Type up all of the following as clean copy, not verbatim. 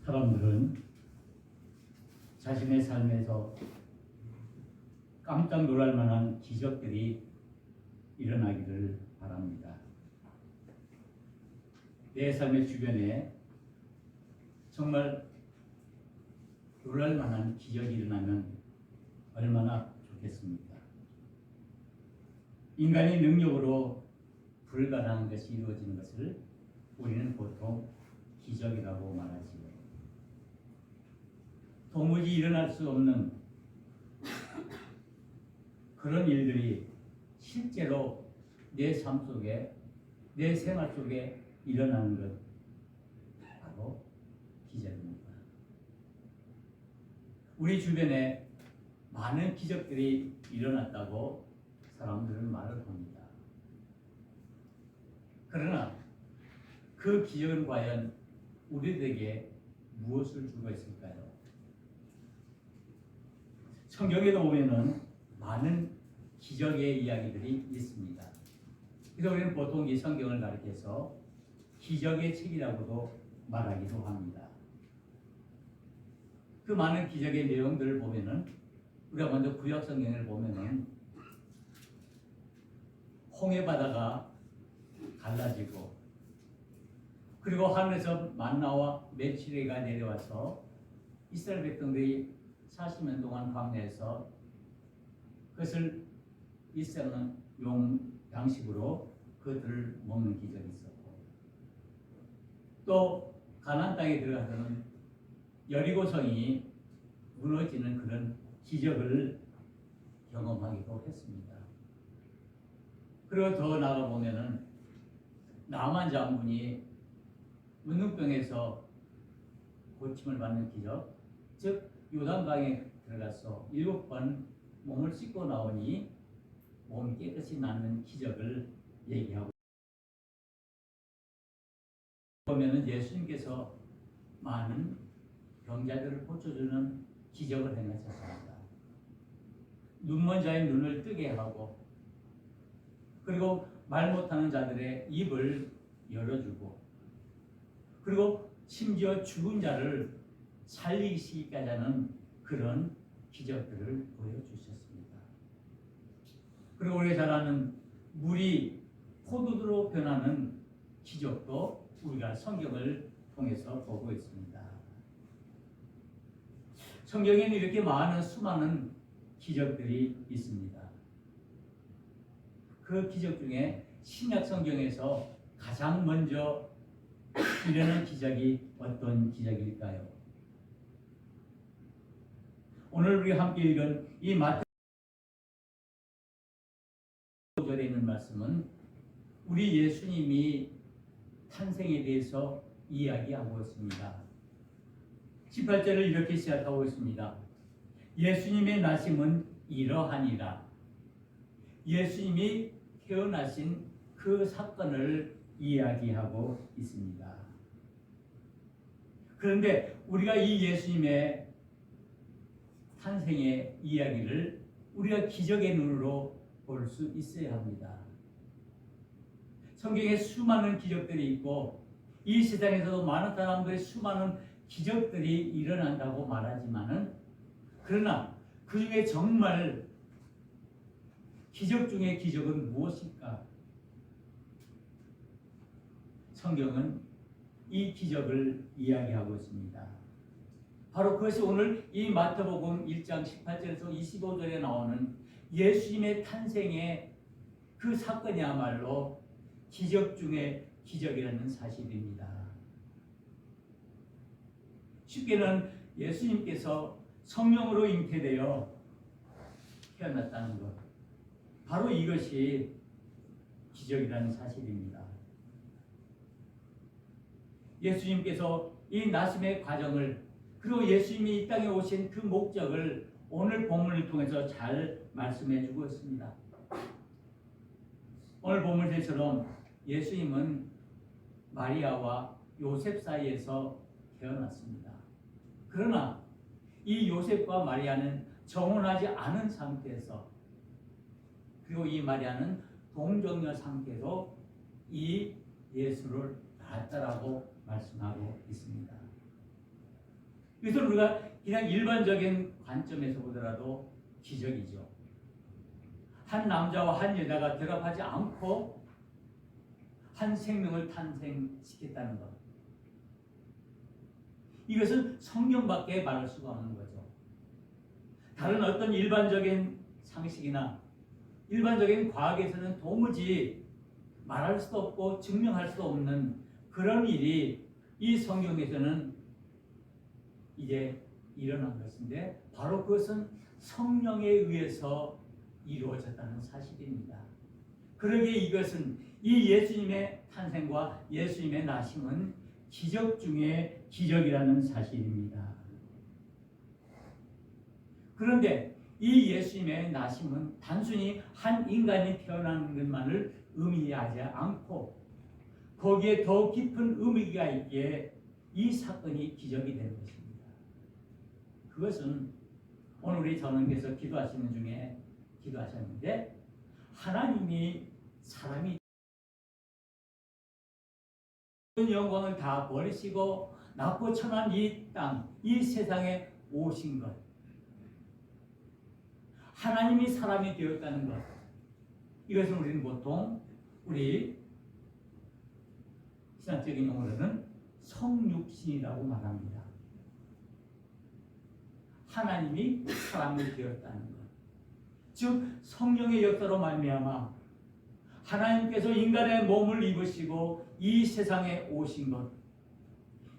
사람들은 자신의 삶에서 깜짝 놀랄 만한 기적들이 일어나기를 바랍니다. 내 삶의 주변에 정말 놀랄 만한 기적이 일어나면 얼마나 좋겠습니까? 인간의 능력으로 불가능한 것이 이루어지는 것을 우리는 보통 기적이라고 말하지요. 도무지 일어날 수 없는 그런 일들이 실제로 내 삶 속에, 내 생활 속에 일어나는 것, 바로 기적입니다. 우리 주변에 많은 기적들이 일어났다고 사람들은 말을 합니다. 그러나 그 기적은 과연 우리들에게 무엇을 주고 있을까요? 성경에도 보면은 많은 기적의 이야기들이 있습니다. 그래서 우리는 보통 이 성경을 가리켜서 기적의 책이라고도 말하기도 합니다. 그 많은 기적의 내용들을 보면은 우리가 먼저 구약 성경을 보면은 홍해 바다가 갈라지고, 그리고 하늘에서 만나와 메추리가 내려와서 이스라엘 백성들이 40년 동안 광야에서 그것을 이스라엘은 양식으로 그들을 먹는 기적이 있었고, 또 가나안 땅에 들어가서는 여리고성이 무너지는 그런 기적을 경험하기도 했습니다. 그리고 더 나아가 보면은 나만 장군이 문둥병에서 고침을 받는 기적, 즉 요단강에 들어가서 7번 몸을 씻고 나오니 몸이 깨끗이 낫는 기적을 얘기하고, 보면은 예수님께서 많은 병자들을 고쳐주는 기적을 행하셨습니다. 눈먼 자의 눈을 뜨게 하고, 그리고 말 못하는 자들의 입을 열어주고, 그리고 심지어 죽은 자를 살리시기까지 하는 그런 기적들을 보여주셨습니다. 그리고 우리가 잘 아는 물이 포도주로 변하는 기적도 우리가 성경을 통해서 보고 있습니다. 성경에는 이렇게 많은 수많은 기적들이 있습니다. 그 기적 중에 신약 성경에서 가장 먼저 일어난 기적이 어떤 기적일까요? 오늘 우리 함께 읽은 이 마태복음 5절에 있는 말씀은 우리 예수님이 탄생에 대해서 이야기하고 있습니다. 18절을 이렇게 시작하고 있습니다. 예수님의 나심은 이러하니라. 예수님이 태어나신 그 사건을 이야기하고 있습니다. 그런데 우리가 이 예수님의 탄생의 이야기를 우리가 기적의 눈으로 볼 수 있어야 합니다. 성경에 수많은 기적들이 있고, 이 세상에서도 많은 사람들의 수많은 기적들이 일어난다고 말하지만은, 그러나 그 중에 정말 기적 중의 기적은 무엇일까? 성경은 이 기적을 이야기하고 있습니다. 바로 그것이 오늘 이 마태복음 1장 18절에서 25절에 나오는 예수님의 탄생의 그 사건이야말로 기적 중의 기적이라는 사실입니다. 쉽게는 예수님께서 성령으로 잉태되어 태어났다는 것, 바로 이것이 기적이라는 사실입니다. 예수님께서 이 나심의 과정을, 그리고 예수님이 이 땅에 오신 그 목적을 오늘 본문을 통해서 잘 말씀해 주고 있습니다. 오늘 본문처럼 예수님은 마리아와 요셉 사이에서 태어났습니다. 그러나 이 요셉과 마리아는 정혼하지 않은 상태에서, 그리고 이 마리아는 동정녀 상태로 이 예수를 낳았다라고 말씀하고 있습니다. 이것은 우리가 그냥 일반적인 관점에서 보더라도 기적이죠. 한 남자와 한 여자가 결합하지 않고 한 생명을 탄생시켰다는 것. 이것은 성경밖에 말할 수가 없는 거죠. 다른 어떤 일반적인 상식이나 일반적인 과학에서는 도무지 말할 수도 없고 증명할 수도 없는 그런 일이 이 성경에서는 이제 일어난 것인데 바로 그것은 성령에 의해서 이루어졌다는 사실입니다. 그러기에 이것은 이 예수님의 탄생과 예수님의 나심은 기적 중에 기적이라는 사실입니다. 그런데 이 예수님의 나심은 단순히 한 인간이 태어나는 것만을 의미하지 않고 거기에 더 깊은 의미가 있기에 이 사건이 기적이 되는 것입니다. 그것은 오늘 우리 전원께서 기도하시는 중에 기도하셨는데 하나님이 사람이 영광을 다 버리시고 낮고 천한 이 땅, 이 세상에 오신 것, 하나님이 사람이 되었다는 것, 이것을 우리는 보통 우리 신학적인 용어로는 성육신이라고 말합니다. 하나님이 사람이 되었다는 것, 즉 성령의 역사로 말미암아 하나님께서 인간의 몸을 입으시고 이 세상에 오신 것,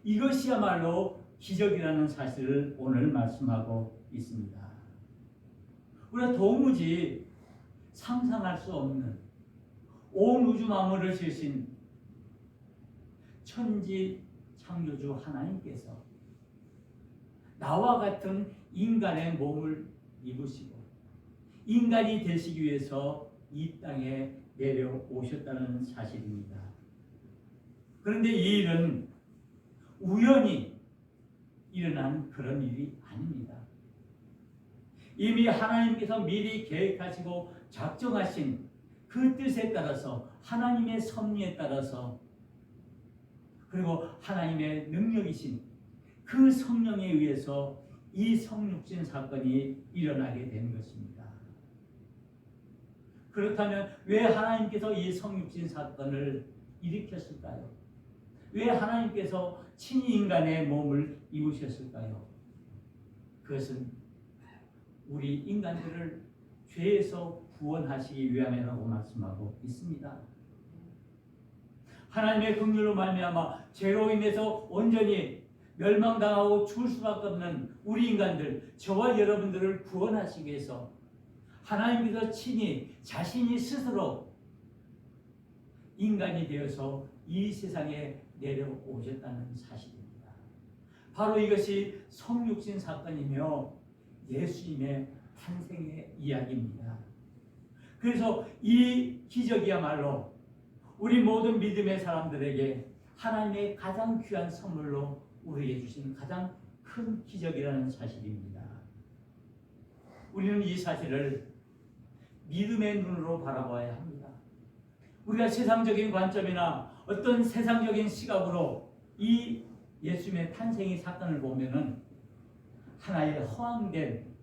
이것이야말로 기적이라는 사실을 오늘 말씀하고 있습니다. 우리가 도무지 상상할 수 없는 온 우주 만물을 지으신 천지 창조주 하나님께서 나와 같은 인간의 몸을 입으시고 인간이 되시기 위해서 이 땅에 내려오셨다는 사실입니다. 그런데 이 일은 우연히 일어난 그런 일이 아닙니다. 이미 하나님께서 미리 계획하시고 작정하신 그 뜻에 따라서 하나님의 섭리에 따라서 그리고 하나님의 능력이신 그 성령에 의해서 이 성육신 사건이 일어나게 된 것입니다. 그렇다면 왜 하나님께서 이 성육신 사건을 일으켰을까요? 왜 하나님께서 친히 인간의 몸을 입으셨을까요? 그것은 우리 인간들을 죄에서 구원하시기 위함이라고 말씀하고 있습니다. 하나님의 긍휼로 말미암아 죄로 인해서 온전히 멸망당하고 죽을 수밖에 없는 우리 인간들, 저와 여러분들을 구원하시기 위해서 하나님께서 친히 자신이 스스로 인간이 되어서 이 세상에 내려오셨다는 사실입니다. 바로 이것이 성육신 사건이며 예수님의 탄생의 이야기입니다. 그래서 이 기적이야말로 우리 모든 믿음의 사람들에게 하나님의 가장 귀한 선물로 우리에게 주신 가장 큰 기적이라는 사실입니다. 우리는 이 사실을 믿음의 눈으로 바라봐야 합니다. 우리가 세상적인 관점이나 어떤 세상적인 시각으로 이 예수님의 탄생의 사건을 보면은 하나의 허황된,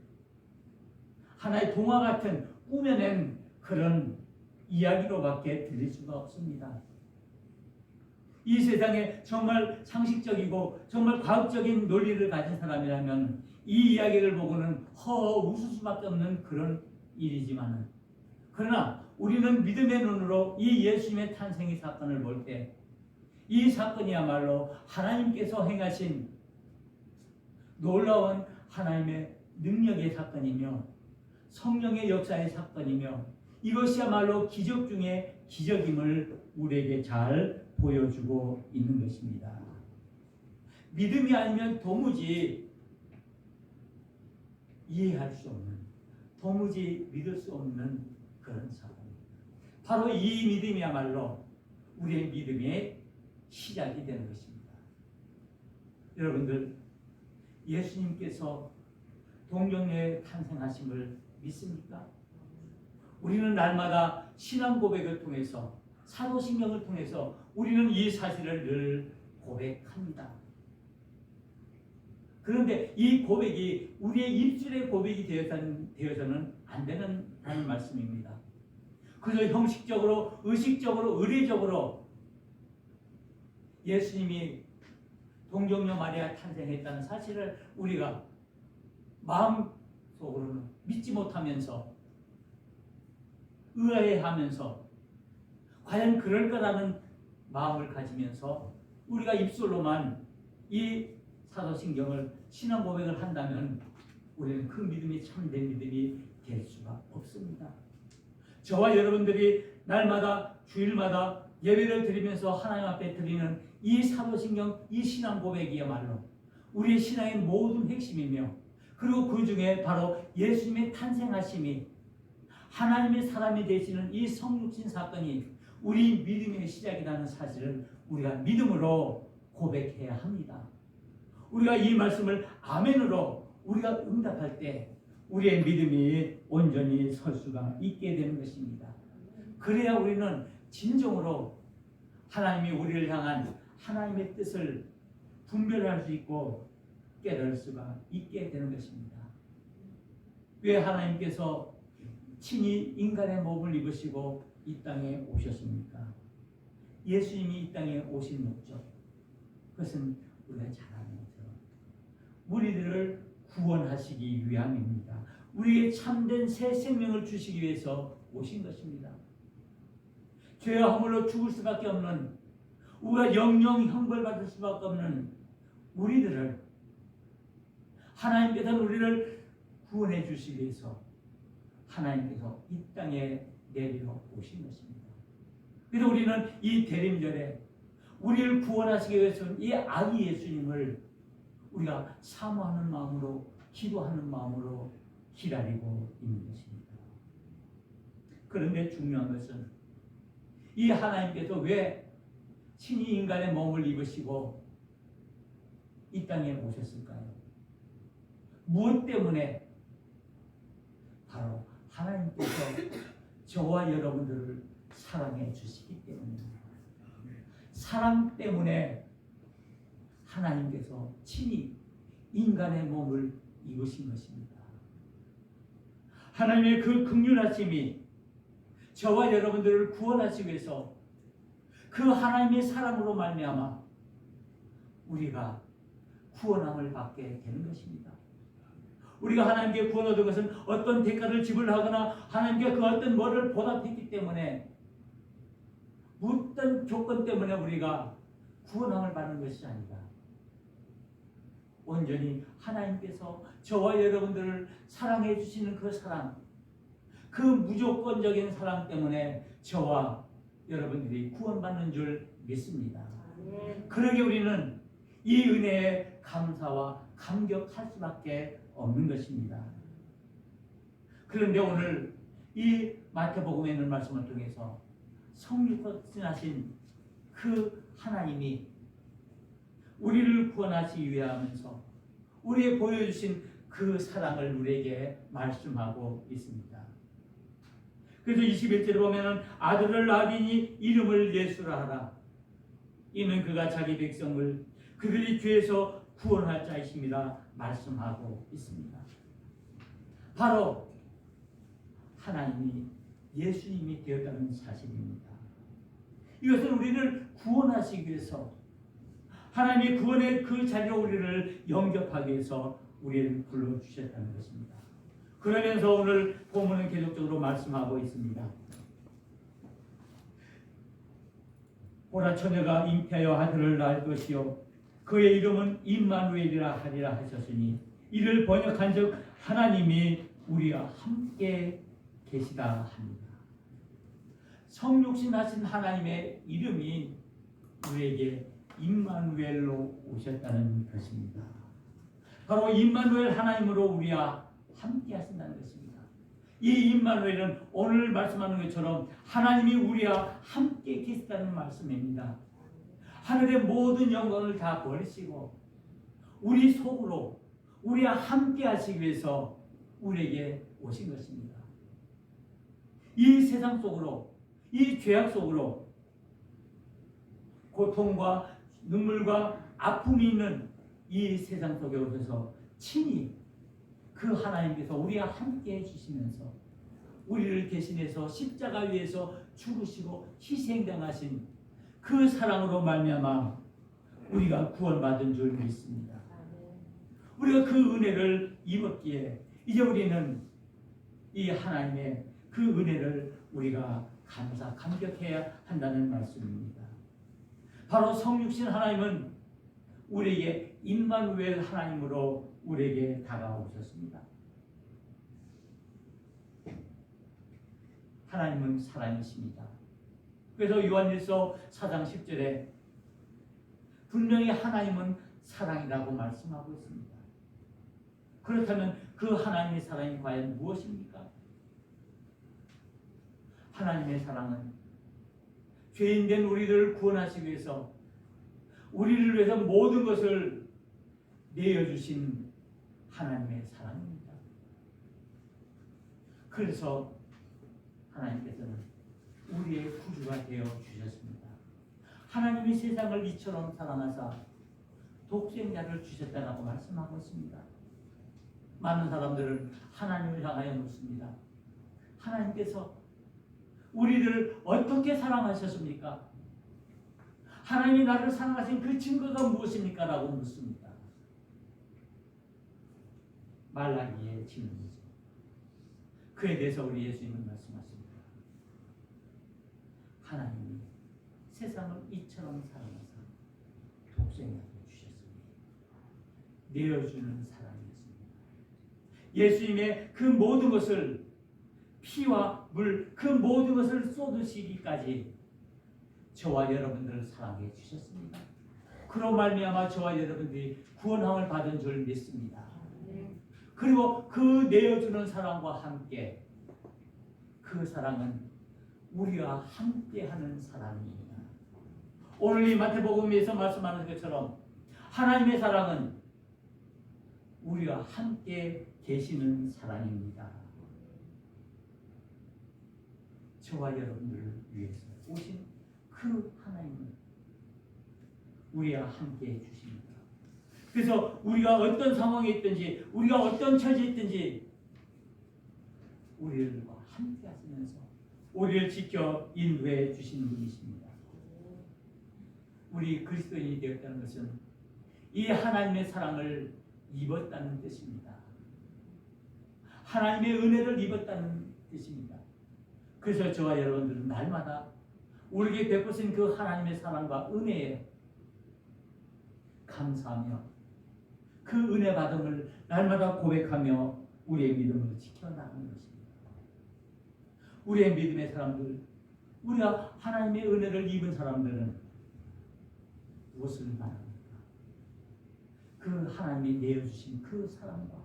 하나의 동화 같은 꾸며낸 그런 이야기로밖에 들릴 수가 없습니다. 이 세상에 정말 상식적이고 정말 과학적인 논리를 가진 사람이라면 이 이야기를 보고는 웃을 수밖에 없는 그런 일이지만은, 그러나 우리는 믿음의 눈으로 이 예수님의 탄생의 사건을 볼 때 이 사건이야말로 하나님께서 행하신 놀라운 하나님의 능력의 사건이며 성령의 역사의 사건이며 이것이야말로 기적 중에 기적임을 우리에게 잘 보여주고 있는 것입니다. 믿음이 아니면 도무지 이해할 수 없는, 도무지 믿을 수 없는 그런 사건입니다. 바로 이 믿음이야말로 우리의 믿음의 시작이 되는 것입니다. 여러분들, 예수님께서 동정녀에 탄생하심을 믿습니까? 우리는 날마다 신앙 고백을 통해서, 사도신경을 통해서 우리는 이 사실을 늘 고백합니다. 그런데 이 고백이 우리의 입술의 고백이 되어서는 안 되는 말씀입니다. 그저 형식적으로, 의식적으로, 의례적으로 예수님이 동정녀 마리아 탄생했다는 사실을 우리가 마음속으로는 믿지 못하면서 의아해하면서 과연 그럴 거라는 마음을 가지면서 우리가 입술로만 이 사도신경을 신앙 고백을 한다면 우리는 그 믿음이 참된 믿음이 될 수가 없습니다. 저와 여러분들이 날마다 주일마다 예배를 드리면서 하나님 앞에 드리는 이 사도신경, 이 신앙 고백이야말로 우리의 신앙의 모든 핵심이며, 그리고 그 중에 바로 예수님의 탄생하심이 하나님의 사람이 되시는 이 성육신 사건이 우리 믿음의 시작이라는 사실을 우리가 믿음으로 고백해야 합니다. 우리가 이 말씀을 아멘으로 우리가 응답할 때 우리의 믿음이 온전히 설 수가 있게 되는 것입니다. 그래야 우리는 진정으로 하나님이 우리를 향한 하나님의 뜻을 분별할 수 있고 깨달을 수가 있게 되는 것입니다. 왜 하나님께서 친히 인간의 몸을 입으시고 이 땅에 오셨습니까? 예수님이 이 땅에 오신 목적, 그것은 우리가 잘 아는 것처럼 우리들을 구원하시기 위함입니다. 우리에게 참된 새 생명을 주시기 위해서 오신 것입니다. 죄와 허물로 죽을 수밖에 없는, 우리가 영영 형벌받을 수밖에 없는 우리들을 하나님께서는 우리를 구원해 주시기 위해서 하나님께서 이 땅에 내려 오신 것입니다. 그래서 우리는 이 대림절에 우리를 구원하시기 위해서 이 아기 예수님을 우리가 사모하는 마음으로, 기도하는 마음으로 기다리고 있는 것입니다. 그런데 중요한 것은 이 하나님께서 왜 친히 인간의 몸을 입으시고 이 땅에 오셨을까요? 무엇 때문에? 바로 하나님께서 저와 여러분들을 사랑해 주시기 때문입니다. 사랑 때문에 하나님께서 친히 인간의 몸을 입으신 것입니다. 하나님의 그 긍휼하심이 저와 여러분들을 구원하시기 위해서 그 하나님의 사랑으로 말미암아 우리가 구원함을 받게 되는 것입니다. 우리가 하나님께 구원 얻은 것은 어떤 대가를 지불하거나 하나님께 그 어떤 뭐를 보답했기 때문에, 어떤 조건 때문에 우리가 구원함을 받는 것이 아니다. 온전히 하나님께서 저와 여러분들을 사랑해 주시는 그 사랑, 그 무조건적인 사랑 때문에 저와 여러분들이 구원받는 줄 믿습니다. 그러게 우리는 이 은혜에 감사와 감격할 수밖에 없는 것입니다. 그런데 오늘 이 마태복음에 있는 말씀을 통해서 성육신하신 그 하나님이 우리를 구원하시기 위하면서 우리에게 보여주신 그 사랑을 우리에게 말씀하고 있습니다. 그래서 21절에 보면은 아들을 낳으니 이름을 예수라 하라. 이는 그가 자기 백성을 그들이 죄에서 구원할 자이십니다. 말씀하고 있습니다. 바로 하나님이 예수님이 되었다는 사실입니다. 이것은 우리를 구원하시기 위해서, 하나님의 구원의 그 자리로 우리를 영접하기 위해서 우리를 불러주셨다는 것입니다. 그러면서 오늘 본문은 계속적으로 말씀하고 있습니다. 보라, 처녀가 잉태하여 아들을 낳을 것이요 그의 이름은 임마누엘이라 하리라 하셨으니, 이를 번역한즉 하나님이 우리와 함께 계시다 합니다. 성육신하신 하나님의 이름이 우리에게 임마누엘로 오셨다는 것입니다. 바로 임마누엘 하나님으로 우리와 함께 하신다는 것입니다. 이 임마누엘은 오늘 말씀하는 것처럼 하나님이 우리와 함께 계시다는 말씀입니다. 하늘의 모든 영광을 다 버리시고 우리 속으로 우리와 함께 하시기 위해서 우리에게 오신 것입니다. 이 세상 속으로, 이 죄악 속으로 고통과 눈물과 아픔이 있는 이 세상 속에 오셔서 친히 그 하나님께서 우리와 함께 해주시면서 우리를 대신해서 십자가 위에서 죽으시고 희생당하신 그 사랑으로 말미암아 우리가 구원받은 줄 믿습니다. 우리가 그 은혜를 입었기에 이제 우리는 이 하나님의 그 은혜를 우리가 감격해야 한다는 말씀입니다. 바로 성육신 하나님은 우리에게 임마누엘 하나님으로 우리에게 다가오셨습니다. 하나님은 사랑이십니다. 그래서 요한일서 4장 10절에 분명히 하나님은 사랑이라고 말씀하고 있습니다. 그렇다면 그 하나님의 사랑이 과연 무엇입니까? 하나님의 사랑은 죄인된 우리를 구원하시기 위해서 우리를 위해서 모든 것을 내어주신 하나님의 사랑입니다. 그래서 하나님께서는 우리의 구주가 되어 주셨습니다. 하나님이 세상을 이처럼 사랑하사 독생자를 주셨다라고 말씀하고 있습니다. 많은 사람들은 하나님을 향하여 묻습니다. 하나님께서 우리를 어떻게 사랑하셨습니까? 하나님이 나를 사랑하신 그 증거가 무엇입니까? 라고 묻습니다. 말라기의 질문이죠. 그에 대해서 우리 예수님은 말씀하십니다. 하나님이 세상을 이처럼 사랑하사 독생자를 주셨으니 내어주는 사랑이었습니다. 예수님의 그 모든 것을 피와 물 그 모든 것을 쏟으시기까지 저와 여러분들을 사랑해 주셨습니다. 그로 말미암아 저와 여러분들이 구원함을 받은 줄 믿습니다. 그리고 그 내어주는 사랑과 함께 그 사랑은 우리와 함께하는 사랑입니다. 오늘 이 마태복음에서 말씀하는 것처럼 하나님의 사랑은 우리와 함께 계시는 사랑입니다. 저와 여러분들을 위해서 오신 그 하나님은 우리와 함께 해주십니다. 그래서 우리가 어떤 상황에 있든지 우리가 어떤 처지에 있든지 우리들과 함께 하시면서 우리를 지켜 인도해 주시는 분이십니다. 우리 그리스도인이 되었다는 것은 이 하나님의 사랑을 입었다는 뜻입니다. 하나님의 은혜를 입었다는 뜻입니다. 그래서 저와 여러분들은 날마다 우리에게 베푸신 그 하나님의 사랑과 은혜에 감사하며 그 은혜 받음을 날마다 고백하며 우리의 믿음을 지켜나가는 것입니다. 우리의 믿음의 사람들, 우리가 하나님의 은혜를 입은 사람들은 무엇을 말합니까? 그 하나님이 내어주신 그 사랑과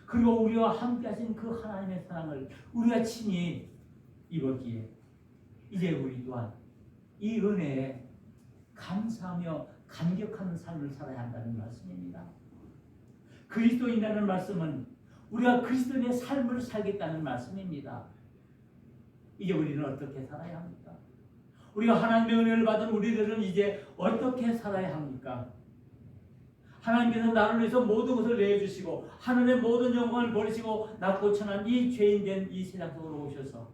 그리고 우리와 함께 하신 그 하나님의 사랑을 우리가 친히 입었기에 이제 우리 또한 이 은혜에 감사하며 감격하는 삶을 살아야 한다는 말씀입니다. 그리스도인이라는 말씀은 우리가 그리스도인의 삶을 살겠다는 말씀입니다. 이제 우리는 어떻게 살아야 합니까? 우리가 하나님의 은혜를 받은 우리들은 이제 어떻게 살아야 합니까? 하나님께서 나를 위해서 모든 것을 내어주시고 하늘의 모든 영광을 버리시고 낮고 천한 이 죄인된 이 세상 속으로 오셔서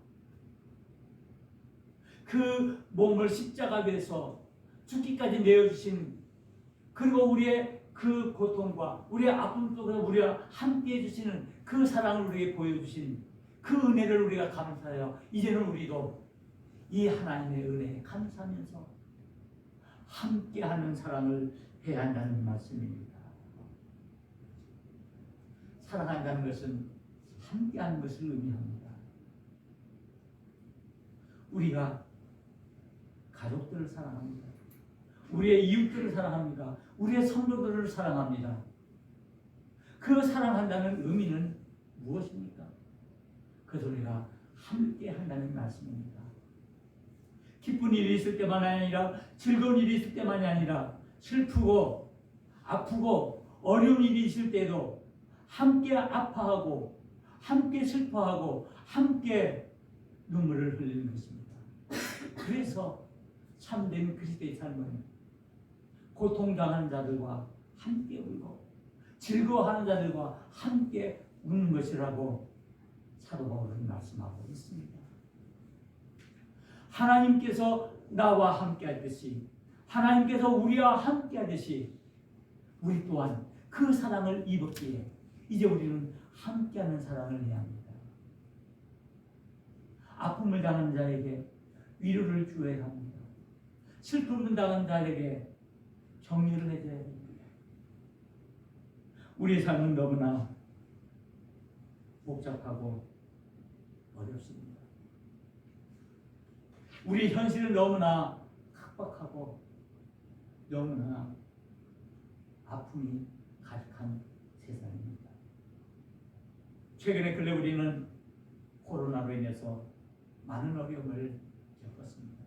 그 몸을 십자가 위에서 죽기까지 내어주신 그리고 우리의 그 고통과 우리의 아픔 속에서 우리와 함께 해주시는 그 사랑을 우리에게 보여주신 그 은혜를 우리가 감사해요. 이제는 우리도 이 하나님의 은혜에 감사하면서 함께하는 사랑을 해야 한다는 말씀입니다. 사랑한다는 것은 함께하는 것을 의미합니다. 우리가 가족들을 사랑합니다. 우리의 이웃들을 사랑합니다. 우리의 성도들을 사랑합니다. 그 사랑한다는 의미는 무엇입니까? 그래서 우리가 함께한다는 말씀입니다. 기쁜 일이 있을 때만이 아니라 즐거운 일이 있을 때만이 아니라 슬프고 아프고 어려운 일이 있을 때도 함께 아파하고 함께 슬퍼하고 함께 눈물을 흘리는 것입니다. 그래서 참된 그리스도의 삶은 고통당하는 자들과 함께 울고 즐거워하는 자들과 함께 웃는 것이라고 사도 바울은 말씀하고 있습니다. 하나님께서 나와 함께 하듯이, 하나님께서 우리와 함께 하듯이 우리 또한 그 사랑을 입었기에 이제 우리는 함께하는 사랑을 해야 합니다. 아픔을 당한 자에게 위로를 주어야 합니다. 슬픔을 당한 자에게 격려를 해줘야 됩니다. 우리의 삶은 너무나 복잡하고 어렵습니다. 우리 현실은 너무나 각박하고 너무나 아픔이 가득한 세상입니다. 최근에 근래 우리는 코로나로 인해서 많은 어려움을 겪었습니다.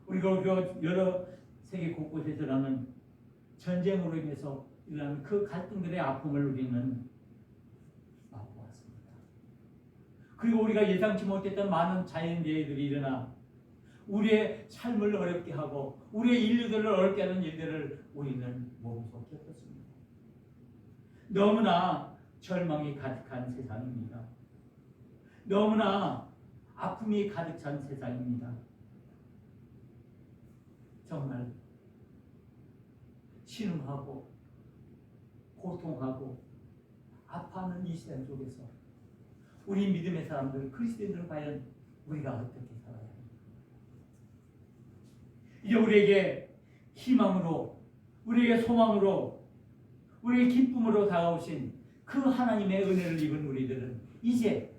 우리가 여러 세계 곳곳에서 일어나는 전쟁으로 인해서 일어나는 그 갈등들의 아픔을 우리는 맛보았습니다. 그리고 우리가 예상치 못했던 많은 자연재해들이 일어나 우리의 삶을 어렵게 하고 우리의 인류들을 어렵게 하는 일들을 우리는 몸소 겪었습니다. 너무나 절망이 가득한 세상입니다. 너무나 아픔이 가득 찬 세상입니다. 정말 신음하고 고통하고 아파하는 이 시대 속에서 우리 믿음의 사람들, 그리스도인들은 과연 우리가 어떻게 살아야 합니까? 이제 우리에게 희망으로, 우리에게 소망으로, 우리에게 기쁨으로 다가오신 그 하나님의 은혜를 입은 우리들은 이제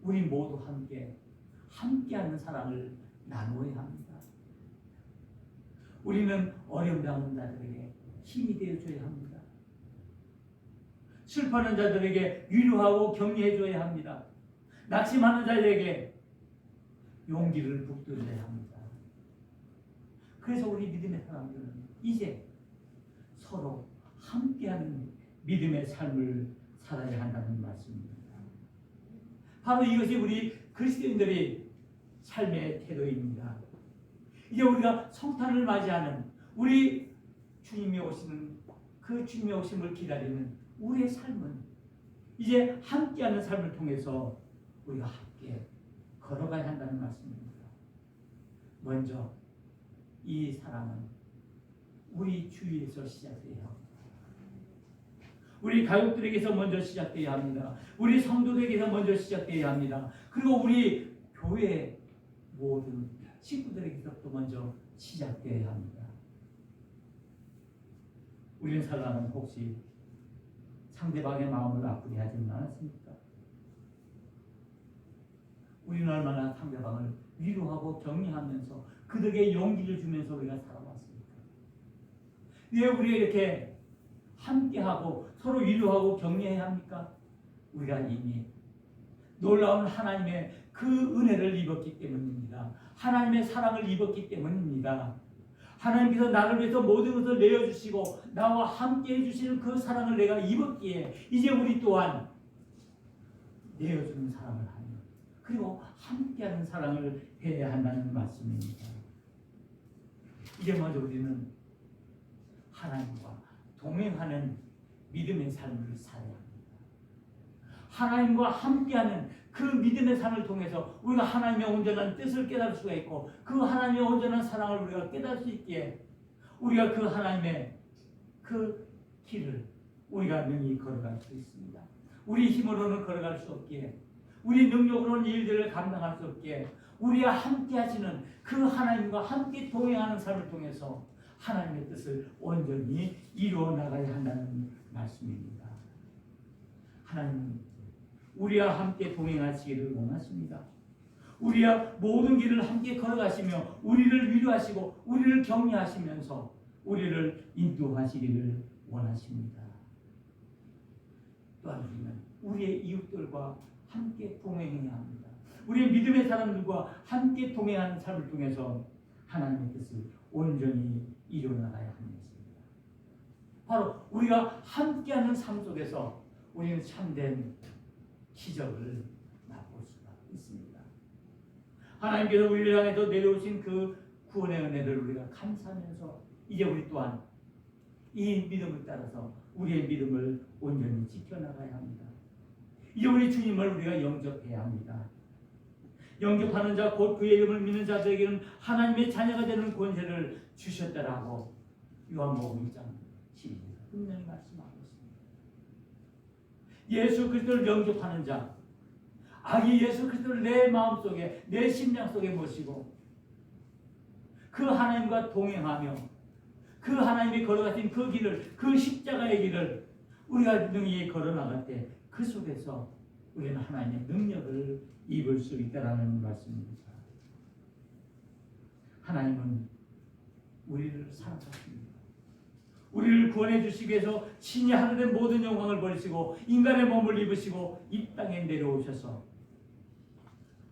우리 모두 함께하는 사랑을 나누어야 합니다. 우리는 어려움 당하는 자들에게 힘이 되어줘야 합니다. 슬퍼하는 자들에게 위로하고 격려해줘야 합니다. 낙심하는 자들에게 용기를 북돋아야 합니다. 그래서 우리 믿음의 사람들은 이제 서로 함께하는 믿음의 삶을 살아야 한다는 말씀입니다. 바로 이것이 우리 그리스도인들의 삶의 태도입니다. 이제 우리가 성탄을 맞이하는 우리 주님이 오시는 그 주님의 오심을 기다리는 우리의 삶은 이제 함께하는 삶을 통해서 우리가 함께 걸어가야 한다는 말씀입니다. 먼저 이 사랑은 우리 주위에서 시작돼야 합니다. 우리 가족들에게서 먼저 시작돼야 합니다. 우리 성도들에게서 먼저 시작돼야 합니다. 그리고 우리 교회 모든 식구들에게서부터 먼저 시작돼야 합니다. 우리는 살아가면 혹시 상대방의 마음을 아프게 하지는 않았습니까? 우리는 얼마나 상대방을 위로하고 격려하면서 그들에게 용기를 주면서 우리가 살아왔습니까? 왜 우리가 이렇게 함께하고 서로 위로하고 격려해야 합니까? 우리가 이미 놀라운 하나님의 그 은혜를 입었기 때문입니다. 하나님의 사랑을 입었기 때문입니다. 하나님께서 나를 위해서 모든 것을 내어주시고 나와 함께 해주시는 그 사랑을 내가 입었기에 이제 우리 또한 내어주는 사랑을 하며 그리고 함께하는 사랑을 해야 한다는 말씀입니다. 이제 먼저 우리는 하나님과 동행하는 믿음의 삶을 살아야 합니다. 하나님과 함께하는 그 믿음의 삶을 통해서 우리가 하나님의 온전한 뜻을 깨달을 수가 있고 그 하나님의 온전한 사랑을 우리가 깨달을 수 있기에 우리가 그 하나님의 그 길을 우리가 능히 걸어갈 수 있습니다. 우리 힘으로는 걸어갈 수 없기에 우리 능력으로는 일들을 감당할 수 없기에 우리와 함께 하시는 그 하나님과 함께 동행하는 삶을 통해서 하나님의 뜻을 온전히 이루어 나가야 한다는 말씀입니다. 하나님은 우리와 함께 동행하시기를 원하십니다. 우리와 모든 길을 함께 걸어가시며 우리를 위로하시고 우리를 격려하시면서 우리를 인도하시기를 원하십니다. 또한 우리는 우리의 이웃들과 함께 동행해야 합니다. 우리의 믿음의 사람들과 함께 동행하는 삶을 통해서 하나님의 뜻을 온전히 이루어나가야 하는 것입니다. 바로 우리가 함께하는 삶 속에서 우리는 참된 기적을 맛볼 수가 있습니다. 하나님께서 우리를 향해서 내려오신 그 구원의 은혜를 우리가 감사하면서 이제 우리 또한 이 믿음을 따라서 우리의 믿음을 온전히 지켜나가야 합니다. 이제 우리 주님을 우리가 영접해야 합니다. 영접하는 자 곧 그의 이름을 믿는 자들에게는 하나님의 자녀가 되는 권세를 주셨다라고 요한복음 1장 12절에 분명히 말씀하고 있습니다. 예수 그리스도를 영접하는 자, 이 예수 그리스도를 내 마음속에 내 심령 속에 모시고 그 하나님과 동행하며 그 하나님이 걸어가신 그 길을, 그 십자가의 길을 우리가 능히 걸어나갈 때 그 속에서 우리는 하나님의 능력을 입을 수 있다라는 말씀입니다. 하나님은 우리를 사랑하십니다. 우리를 구원해 주시기 위해서 친히 하늘의 모든 영광을 버리시고 인간의 몸을 입으시고 이 땅에 내려오셔서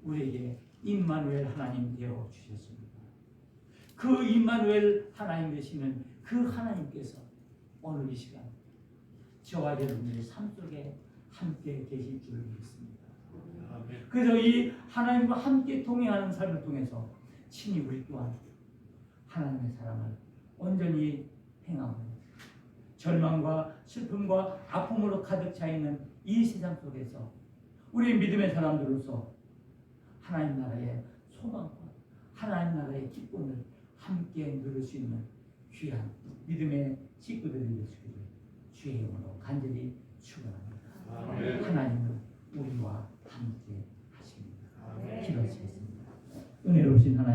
우리에게 임마누엘 하나님 되어 주셨습니다. 그 임마누엘 하나님 되시는 그 하나님께서 오늘 이 시간 저와 여러분의 삶 속에 함께 계실 줄 믿습니다. 그래서 이 하나님과 함께 동행하는 삶을 통해서 친히 우리 또한 하나님의 사랑을 온전히 행하고 절망과 슬픔과 아픔으로 가득 차 있는 이 세상 속에서 우리 믿음의 사람들로서 하나님 나라의 소망과 하나님 나라의 기쁨을 함께 누릴 수 있는 귀한 믿음의 식구들이 되시기를 주의 이름으로 간절히 축원합니다. 하나님은 우리와 함께 하십니다. 기도하시겠습니다. 은혜로우신 하나님